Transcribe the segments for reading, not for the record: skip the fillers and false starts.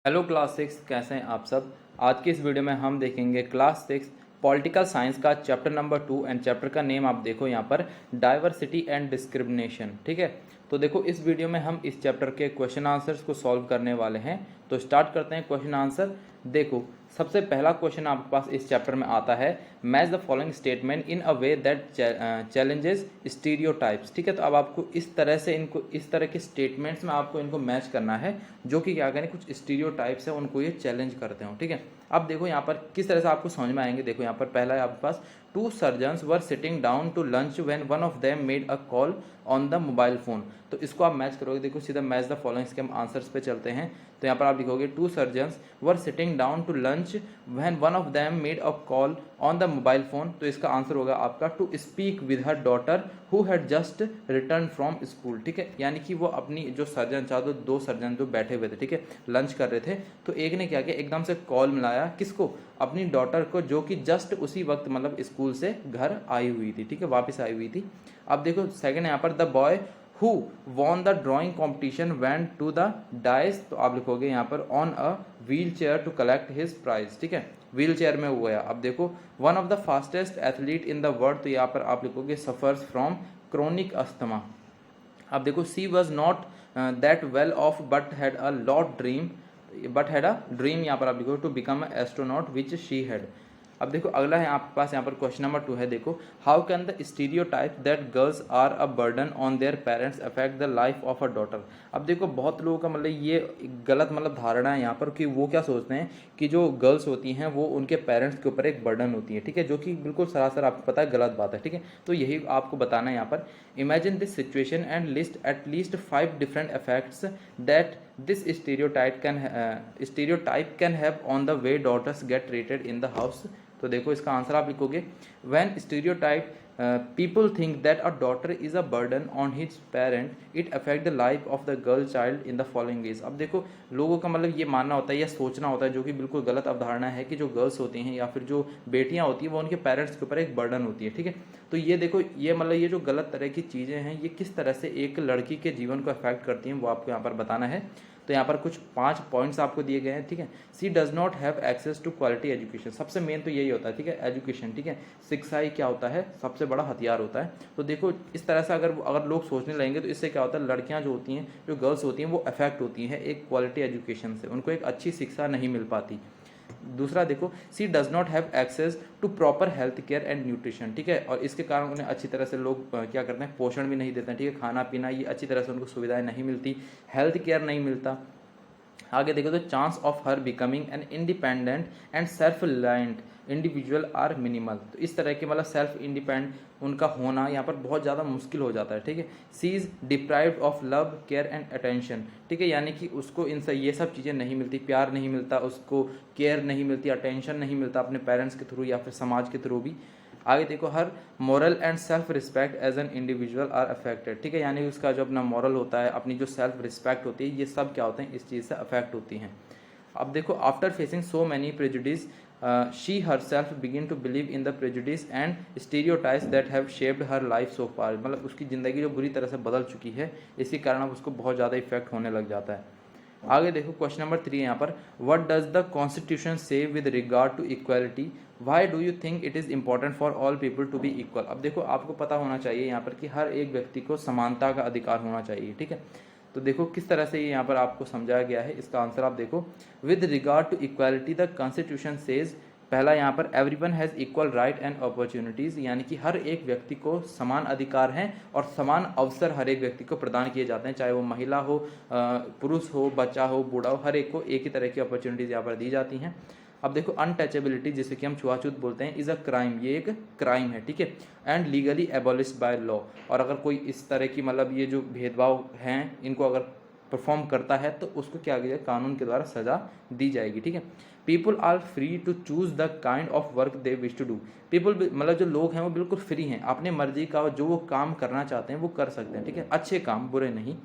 Hello class 6, कैसे हैं आप सब। आज की इस वीडियो में हम देखेंगे क्लास 6 पॉलिटिकल साइंस का चैप्टर नंबर 2 एंड चैप्टर का नेम आप देखो यहाँ पर डाइवर्सिटी एंड डिस्क्रिमिनेशन। ठीक है, तो देखो इस वीडियो में हम इस चैप्टर के क्वेश्चन आंसर्स को सॉल्व करने वाले हैं। तो स्टार्ट करते हैं क्वेश्चन आंसर। देखो सबसे पहला क्वेश्चन आपके पास इस चैप्टर में आता है, match the following statement in a way that challenges stereotypes. ठीक है, तो अब आपको इस तरह से इनको इस तरह के स्टेटमेंट्स में आपको इनको मैच करना है जो कि क्या करें, कुछ स्टीरियोटाइप्स है उनको ये चैलेंज करते हो। ठीक है, अब देखो यहाँ पर किस तरह से आपको समझ में आएंगे। देखो यहाँ पर पहला है आपके पास, two surgeons were sitting down to lunch when one of them made a call on the mobile phone. तो इसको आप मैच करोगे। देखो सीधा मैच द फॉलोइंग्स के हम आंसर्स पे चलते हैं। तो यहाँ पर आप लिखोगे two surgeons were sitting down to lunch when one of them made a call on the mobile phone. तो इसका आंसर होगा आपका to speak with her daughter who had just return from school. ठीक है, यानी कि वो अपनी जो सर्जन चाहे दो सर्जन जो बैठे हुए थे, ठीक है, लंच कर रहे थे, तो एक ने क्या किया, एकदम से कॉल मिलाया किसको, अपनी डॉटर को, जो कि जस्ट उसी वक्त मतलब स्कूल से घर आई हुई थी। ठीक है, वापस आई हुई थी। अब देखो सेकंड यहाँ पर, the boy who won the drawing competition went to the dais. तो आप लिखोगे यहाँ पर on a wheel chair to collect his prize. ठीक है, व्हील चेयर में हो गया। अब देखो one of the fastest athlete in the world. तो यहाँ पर आप लिखोगे सफर्स फ्रॉम क्रोनिक अस्थमा। अब देखो she was not that well off but had a dream, यहाँ पर आप लिखो to become an astronaut which she had. अब देखो अगला है आपके पास यहाँ पर क्वेश्चन नंबर 2 है। देखो how can the stereotype that girls are a burden on their parents affect the life of a daughter. अब देखो बहुत लोगों का मतलब ये गलत मतलब धारणा है यहाँ पर कि वो क्या सोचते हैं कि जो गर्ल्स होती हैं वो उनके पेरेंट्स के ऊपर एक बर्डन होती है। ठीक है, जो कि बिल्कुल सरासर आपको पता है गलत बात है। ठीक है, तो यही आपको बताना है यहाँ पर। Imagine this situation and list at least 5 different effects that this stereotype can have on the way daughters get treated in the house. तो देखो इसका आंसर आप लिखोगे, when stereotype people think that a daughter is a burden on his parent it affect the life of the girl child in the following ways. अब देखो लोगों का मतलब ये मानना होता है या सोचना होता है, जो कि बिल्कुल गलत अवधारणा है, कि जो गर्ल्स होती हैं या फिर जो बेटियां होती हैं वो उनके पेरेंट्स के ऊपर एक बर्डन होती है। ठीक है, तो ये देखो ये मतलब ये जो गलत तरह की चीज़ें हैं ये किस तरह से एक लड़की के जीवन को अफेक्ट करती हैं वो आपको यहाँ पर बताना है। तो यहाँ पर कुछ 5 पॉइंट्स आपको दिए गए हैं। ठीक है, she does not have access to quality education. सबसे मेन तो यही होता है। ठीक है, एजुकेशन। ठीक है, शिक्षा ही क्या होता है, सबसे बड़ा हथियार होता है। तो देखो इस तरह से अगर लोग सोचने लगेंगे तो इससे क्या होता है, लड़कियां जो होती हैं, जो गर्ल्स होती हैं, वो अफेक्ट होती हैं एक क्वालिटी एजुकेशन से, उनको एक अच्छी शिक्षा नहीं मिल पाती। दूसरा देखो, she does not have access to proper health care and nutrition. ठीक है, और इसके कारण उन्हें अच्छी तरह से लोग क्या करते हैं, पोषण भी नहीं देते हैं। ठीक है, खाना पीना ये अच्छी तरह से उनको सुविधाएं नहीं मिलती, हेल्थ केयर नहीं मिलता। आगे देखो तो chance of her becoming an independent and self reliant individual are minimal. तो इस तरह के मतलब सेल्फ इंडिपेंडेंट उनका होना यहाँ पर बहुत ज़्यादा मुश्किल हो जाता है। ठीक है, she is deprived of love care and attention. ठीक है, यानी कि उसको इनसे ये सब चीज़ें नहीं मिलती, प्यार नहीं मिलता, उसको केयर नहीं मिलती, अटेंशन नहीं मिलता अपने पेरेंट्स के थ्रू या फिर समाज के थ्रू भी। आगे देखो, her moral and self respect as an individual are affected. ठीक है, यानी उसका जो अपना मॉरल होता है, अपनी जो सेल्फ रिस्पेक्ट होती है, ये सब क्या होते हैं, इस चीज़ से अफेक्ट होती हैं। अब देखो, after facing so many prejudice she herself begin to believe in the prejudice and stereotypes that have shaped her life so far. मतलब उसकी ज़िंदगी जो बुरी तरह से बदल चुकी है, इसी कारण अब उसको बहुत ज़्यादा इफेक्ट होने लग जाता है। आगे देखो क्वेश्चन नंबर 3 यहाँ पर, what does the constitution say with regard to equality, why do you think it is important for all people to be equal. अब देखो आपको पता होना चाहिए यहाँ पर कि हर एक व्यक्ति को समानता का अधिकार होना चाहिए। ठीक है, तो देखो किस तरह से ये यहाँ पर आपको समझाया गया है। इसका आंसर आप देखो, with regard to equality the constitution says, पहला यहाँ पर everyone has equal right and opportunities, यानी कि हर एक व्यक्ति को समान अधिकार हैं और समान अवसर हर एक व्यक्ति को प्रदान किए जाते हैं, चाहे वो महिला हो, पुरुष हो, बच्चा हो, बूढ़ा हो, हर एक को एक ही तरह की अपॉर्चुनिटीज़ यहाँ पर दी जाती हैं। अब देखो, अनटचेबिलिटी जिसे कि हम छुआछूत बोलते हैं, इज़ अ क्राइम, ये एक क्राइम है। ठीक है, and legally abolished by law, और अगर कोई इस तरह की मतलब ये जो भेदभाव हैं इनको अगर परफॉर्म करता है तो उसको क्या किया, कानून के द्वारा सजा दी जाएगी। ठीक है, people are free to choose the kind of work they wish to do. People मतलब जो लोग हैं वो बिल्कुल फ्री हैं, अपने मर्जी का जो वो काम करना चाहते हैं वो कर सकते हैं। ठीक है, अच्छे काम, बुरे नहीं।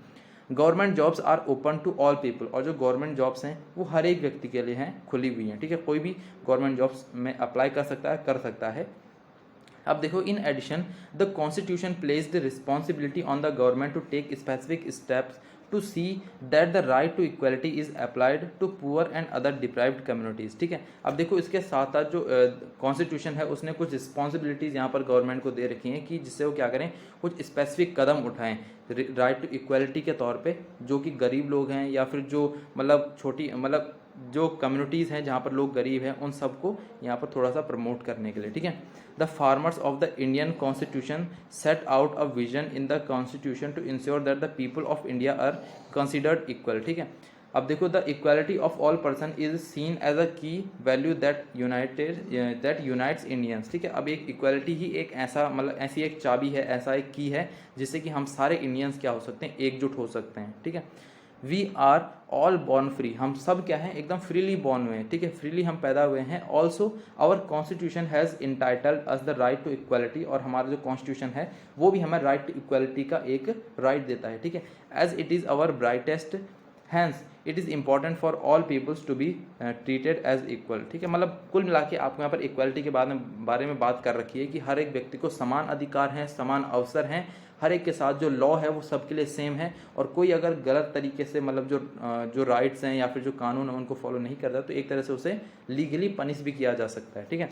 Government jobs are open to all people, और जो गवर्नमेंट जॉब्स हैं वो हर एक व्यक्ति के लिए हैं, खुली हुई हैं। ठीक है, कोई भी गवर्नमेंट जॉब्स में अप्लाई कर सकता है। अब देखो, in addition the constitution place the responsibility on the government to take specific steps to see that the right to equality is applied to poor and other deprived communities. ठीक है, अब देखो इसके साथ साथ जो कॉन्स्टिट्यूशन है उसने कुछ रिस्पॉन्सिबिलिटीज़ यहाँ पर गवर्नमेंट को दे रखी हैं कि जिससे वो क्या करें, कुछ स्पेसिफिक कदम उठाएं राइट टू इक्वलिटी के तौर पे, जो कि गरीब लोग हैं या फिर जो मतलब छोटी मतलब जो कम्युनिटीज़ हैं जहाँ पर लोग गरीब हैं उन सबको यहाँ पर थोड़ा सा प्रमोट करने के लिए। ठीक है, the farmers of the Indian constitution set out a vision in the constitution to ensure that the people of India are considered equal. ठीक है, अब देखो the equality of all person is seen as a key value that unites Indians. ठीक है, अब एक equality ही एक ऐसा मतलब ऐसी एक चाबी है, ऐसा एक की है जिससे कि हम सारे इंडियंस क्या हो सकते हैं, एकजुट हो सकते हैं। ठीक है, we are all born free, हम सब क्या हैं, एकदम फ्रीली बॉर्न हुए हैं। ठीक है, फ्रीली हम पैदा हुए हैं। Also our constitution has entitled us the right to equality, और हमारा जो कॉन्स्टिट्यूशन है वो भी हमें राइट टू इक्वलिटी का एक राइट देता है। ठीक है, as it is our brightest hence it is important for all peoples to be treated as equal. ठीक है, मतलब कुल मिला के आपको यहाँ पर इक्वलिटी के बारे में बात कर रखी है कि हर एक व्यक्ति को समान अधिकार हैं, समान अवसर हैं, हर एक के साथ जो लॉ है वो सबके लिए सेम है, और कोई अगर गलत तरीके से मतलब जो राइट्स हैं या फिर जो कानून है उनको फॉलो नहीं करता तो एक तरह से उसे लीगली पनिश भी किया जा सकता है। ठीक है,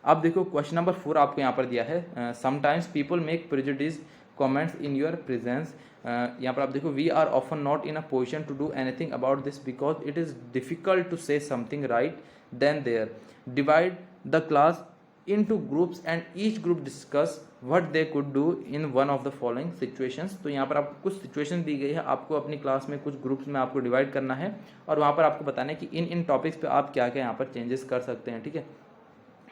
अब देखो क्वेश्चन नंबर 4 आपको यहाँ पर दिया है, sometimes people make prejudice comments in your presence. यहाँ पर आप देखो, we are often not in a position to do anything about this because it is difficult to say something right then there, divide the class into groups and each group discuss what they could do in one of the following situations। तो यहाँ पर आपको कुछ situation दी गई है, आपको अपनी class में कुछ ग्रुप्स में आपको डिवाइड करना है और वहाँ पर आपको बताना है कि इन टॉपिक्स पे आप क्या क्या यहाँ पर चेंजेस कर सकते हैं। ठीक है,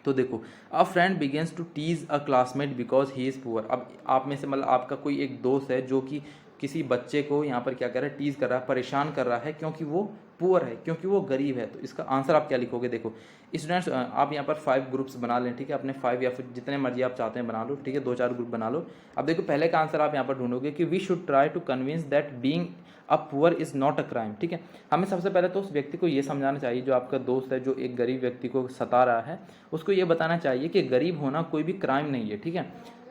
तो देखो, a friend begins to tease a classmate because he is poor. अब आप में से मतलब आपका कोई एक दोस्त है जो कि किसी बच्चे को यहाँ पर क्या कर रहा है, टीज कर रहा है, परेशान कर रहा है क्योंकि वो पुअर है, क्योंकि वो गरीब है। तो इसका आंसर आप क्या लिखोगे, देखो स्टूडेंट्स आप यहाँ पर 5 ग्रुप्स बना लें। ठीक है, अपने 5 या फिर जितने मर्जी आप चाहते हैं बना लो। ठीक है, 2-4 ग्रुप बना लो। अब देखो पहले का आंसर आप यहाँ पर ढूंढोगे कि we should try to convince that being a poor is not a crime. ठीक है, हमें सबसे पहले तो उस व्यक्ति को ये समझाना चाहिए, जो आपका दोस्त है जो एक गरीब व्यक्ति को सता रहा है, उसको ये बताना चाहिए कि गरीब होना कोई भी क्राइम नहीं है। ठीक है,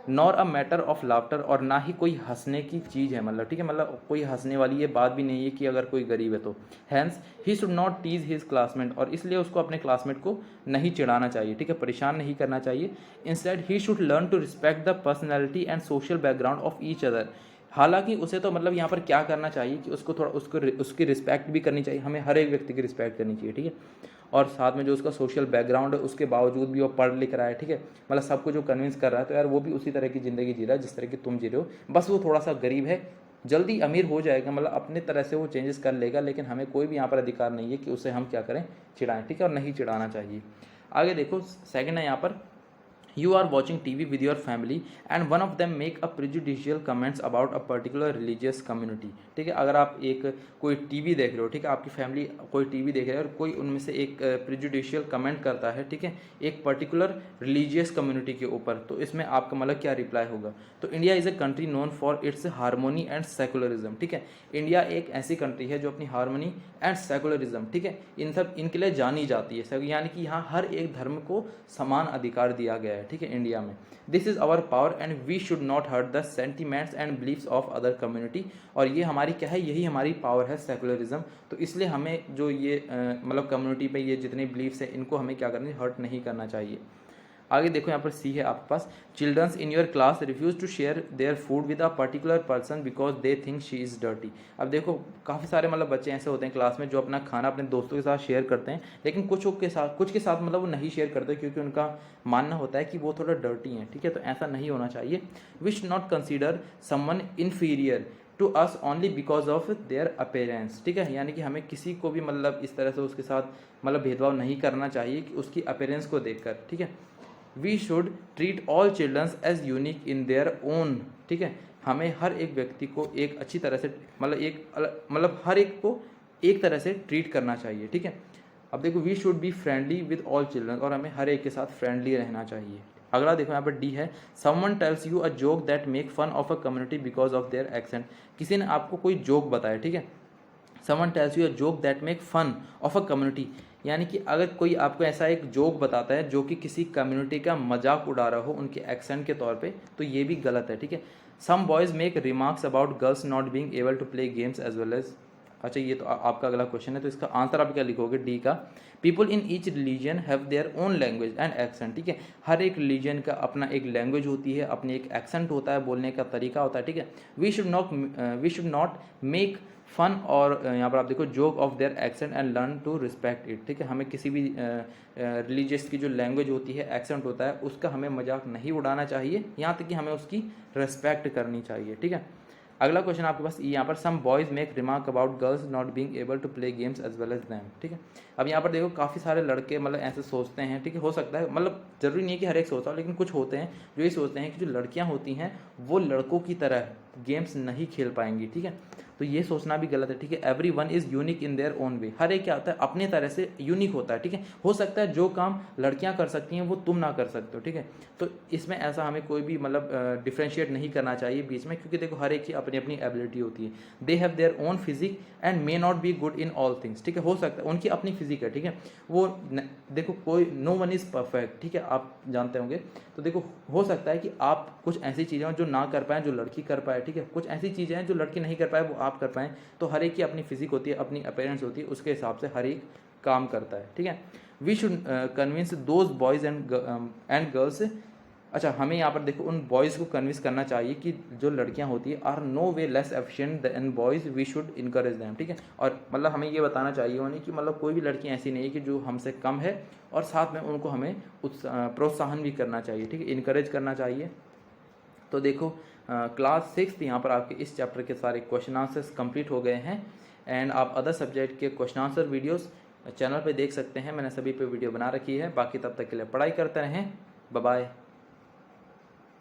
nor a matter of laughter, और ना ही कोई हंसने की चीज़ है, मतलब ठीक है, मतलब कोई हंसने वाली ये बात भी नहीं है कि अगर कोई गरीब है तो। Hence he should not tease his classmate, और इसलिए उसको अपने क्लासमेट को नहीं चिढ़ाना चाहिए। ठीक है, परेशान नहीं करना चाहिए। Instead he should learn to respect the personality and social background of each other. हालांकि उसे तो मतलब यहाँ पर क्या करना चाहिए कि उसको थोड़ा उसकी रिस्पेक्ट भी करनी चाहिए, हमें हर एक व्यक्ति की रिस्पेक्ट करनी चाहिए। ठीक है, और साथ में जो उसका सोशल बैकग्राउंड है उसके बावजूद भी वो पढ़ लिख रहा है। ठीक है, मतलब सबको जो कन्विंस कर रहा है तो यार वो भी उसी तरह की ज़िंदगी जी रहा है जिस तरह की तुम जी रहे हो, बस वो थोड़ा सा गरीब है, जल्दी अमीर हो जाएगा, मतलब अपने तरह से वो चेंजेस कर लेगा, लेकिन हमें कोई भी यहाँ पर अधिकार नहीं है कि उसे हम क्या करें, चिढ़ाएं। ठीक है, और नहीं चिढ़ाना चाहिए। आगे देखो, सेकंड है यहाँ पर, you are watching TV with your family and one of them make a prejudicial comments about a particular religious community। ठीक है, अगर आप एक कोई टीवी देख रहे हो, ठीक है, आपकी फैमिली कोई टीवी देख रहे है और कोई उनमें से एक प्रेजुडिशियल कमेंट करता है, ठीक है, एक पर्टिकुलर रिलीजियस कम्युनिटी के ऊपर, तो इसमें आपका मतलब क्या रिप्लाई होगा। तो India is a country known for its harmony and secularism. ठीक है, इंडिया एक ऐसी कंट्री है जो अपनी हारमोनी एंड सेकुलरिज्म, ठीक है, इनके लिए जानी जाती है, यानी कि यहाँ हर एक धर्म को समान अधिकार दिया गया है। ठीक है, इंडिया में this is our power and we should not hurt the sentiments and beliefs of other community. और ये हमारी क्या है, यही हमारी पावर है, सेकुलरिज्म। तो इसलिए हमें जो ये मतलब कम्युनिटी पे ये जितने बिलीफ्स हैं इनको हमें क्या करना है, हर्ट नहीं करना चाहिए। आगे देखो यहाँ पर सी है आपके पास, childrens in your class refuse to share their food with a particular person because they think she is dirty. अब देखो काफ़ी सारे मतलब बच्चे ऐसे होते हैं क्लास में जो अपना खाना अपने दोस्तों के साथ शेयर करते हैं, लेकिन कुछ के साथ मतलब वो नहीं शेयर करते क्योंकि उनका मानना होता है कि वो थोड़ा डर्टी हैं। ठीक है, तो ऐसा नहीं होना चाहिए। We should not consider someone inferior to us only because of their appearance. ठीक है, यानी कि हमें किसी को भी मतलब इस तरह से उसके साथ मतलब भेदभाव नहीं करना चाहिए कि उसकी अपेरेंस को देखकर। ठीक है, we should treat all childrens as unique in their own. ठीक है, हमें हर एक व्यक्ति को एक अच्छी तरह से मतलब हर एक को एक तरह से ट्रीट करना चाहिए। ठीक है, अब देखो, we should be friendly with all children, और हमें हर एक के साथ फ्रेंडली रहना चाहिए। अगला देखो यहाँ पर डी है, someone tells you a joke that make fun of a community because of their accent. किसी ने आपको कोई जोक बताया, ठीक है, someone tells you a joke that make fun of a community, यानी कि अगर कोई आपको ऐसा एक जोक बताता है जो कि किसी कम्युनिटी का मजाक उड़ा रहा हो उनके एक्सेंट के तौर पे, तो ये भी गलत है। ठीक है, some boys make remarks about girls not being able to play games as well as. अच्छा, ये तो आपका अगला क्वेश्चन है, तो इसका आंसर आप क्या लिखोगे, डी का। People in each religion have their own language and accent, ठीक है। हर एक रिलीजन का अपना एक लैंग्वेज होती है, अपनी एक एक्सेंट होता है, बोलने का तरीका होता है, ठीक है। We should not make fun और यहाँ पर आप देखो joke of their accent and learn to respect it, ठीक है। हमें किसी भी रिलीजियस की जो लैंग्वेज होती है, एक्सेंट होता है, उसका हमें मजाक नहीं उड़ाना चाहिए, यहाँ तक कि हमें उसकी रिस्पेक्ट करनी चाहिए, ठीक है। अगला क्वेश्चन आपके पास यहाँ पर some boys make remark about girls not being able to play games as well as them, ठीक है। अब यहाँ पर देखो काफ़ी सारे लड़के मतलब ऐसे सोचते हैं, ठीक है। हो सकता है, मतलब ज़रूरी नहीं है कि हर एक सोचता हो, लेकिन कुछ होते हैं जो ये सोचते हैं कि जो लड़कियाँ होती हैं वो लड़कों की तरह गेम्स नहीं खेल पाएंगी, ठीक है। तो ये सोचना भी गलत है, ठीक है। Every one is unique in their own way, हर एक क्या होता है अपने तरह से यूनिक होता है, ठीक है। हो सकता है जो काम लड़कियां कर सकती हैं वो तुम ना कर सकते हो, ठीक है। तो इसमें ऐसा हमें कोई भी मतलब डिफ्रेंशिएट नहीं करना चाहिए बीच में, क्योंकि देखो हर एक की अपनी अपनी एबिलिटी होती है। They have their own physique and may not be good in all things, ठीक है। हो सकता है उनकी अपनी फिजिक है, ठीक है। वो देखो कोई नो वन इज़ परफेक्ट, ठीक है, आप जानते होंगे। तो देखो हो सकता है कि आप कुछ ऐसी चीज़ें हो जो ना कर पाएँ जो लड़की कर पाए, ठीक है। कुछ ऐसी चीज़ें हैं जो लड़की नहीं कर पाए वो आप कर पाएँ। तो हर एक की अपनी फिजिक होती है, अपनी अपीयरेंस होती है, उसके हिसाब से हर एक काम करता है, ठीक है। We should convince those boys and girls. अच्छा, हमें यहाँ पर देखो उन बॉयज़ को कन्विंस करना चाहिए कि जो लड़कियाँ होती हैं are no way less efficient than boys, we should encourage them, ठीक है। और मतलब हमें ये बताना चाहिए उन्हें कि मतलब कोई भी लड़की ऐसी नहीं है कि जो हमसे कम है, और साथ में उनको हमें प्रोत्साहन भी करना चाहिए, ठीक है, इनकरेज करना चाहिए। तो देखो क्लास 6 यहाँ पर आपके इस चैप्टर के सारे क्वेश्चन आंसर्स कंप्लीट हो गए हैं, एंड आप अदर सब्जेक्ट के क्वेश्चन आंसर वीडियोस चैनल पे देख सकते हैं। मैंने सभी पे वीडियो बना रखी है। बाकी तब तक के लिए पढ़ाई करते रहें। Bye bye.